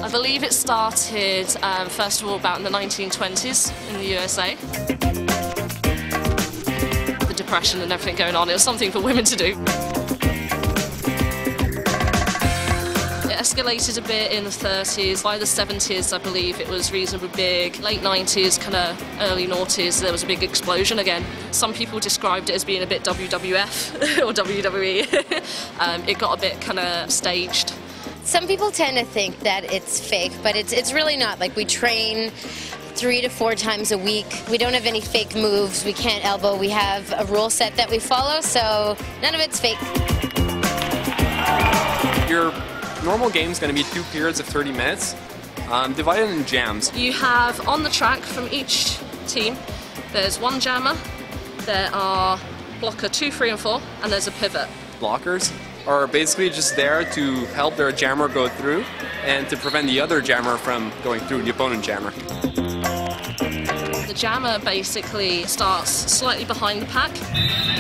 I believe it started, first of all, about in the 1920s in the USA. The Depression and everything going on, it was something for women to do. It escalated a bit in the 30s. By the 70s, I believe it was reasonably big. Late 90s, kind of early noughties, there was a big explosion again. Some people described it as being a bit WWF or WWE. It got a bit kind of staged. Some people tend to think that it's fake, but it's really not. Like, we train 3 to 4 times a week. We don't have any fake moves. We can't elbow. We have a rule set that we follow, so none of it's fake. Your normal game is going to be 2 periods of 30 minutes, divided in jams. You have on the track from each team, there's 1 jammer, there are blocker 2, 3 and 4, and there's a pivot. Blockers are basically just there to help their jammer go through and to prevent the other jammer from going through, the opponent jammer. The jammer basically starts slightly behind the pack.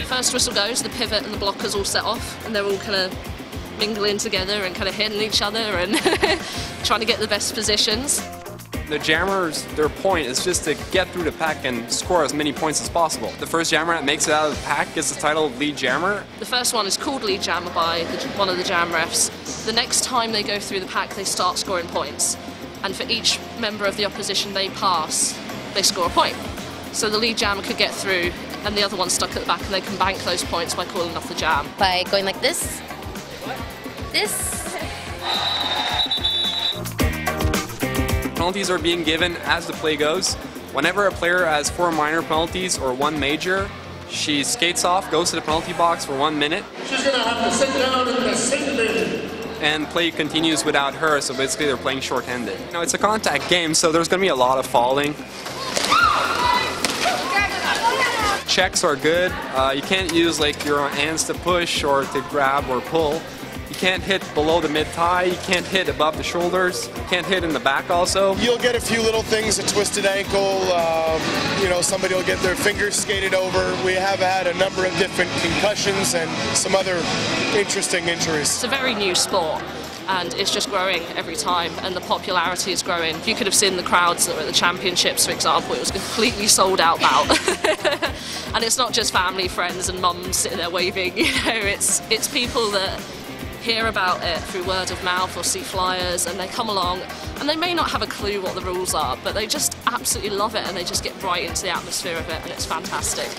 First whistle goes, the pivot and the blockers all set off, and they're all kind of mingling together and kind of hitting each other and trying to get the best positions. The jammers, their point is just to get through the pack and score as many points as possible. The first jammer that makes it out of the pack gets the title of lead jammer. The first one is called lead jammer by one of the jam refs. The next time they go through the pack, they start scoring points. And for each member of the opposition they pass, they score a point. So the lead jammer could get through and the other one's stuck at the back, and they can bank those points by calling off the jam. By going like this. This. Penalties are being given as the play goes. Whenever a player has 4 minor penalties or 1 major, she skates off, goes to the penalty box for 1 minute. She's going to have to sit down in the sin bin. And play continues without her, so basically they're playing short-handed. You know, it's a contact game, so there's going to be a lot of falling. Checks are good. You can't use like your hands to push or to grab or pull. You can't hit below the mid-thigh, you can't hit above the shoulders, you can't hit in the back also. You'll get a few little things, a twisted ankle, you know, somebody will get their fingers skated over. We have had a number of different concussions and some other interesting injuries. It's a very new sport, and it's just growing every time, and the popularity is growing. You could have seen the crowds that were at the championships, for example. It was a completely sold out bout. And it's not just family, friends and mums sitting there waving, you know, it's people that hear about it through word of mouth or see flyers, and they come along and they may not have a clue what the rules are, but they just absolutely love it and they just get right into the atmosphere of it, and it's fantastic.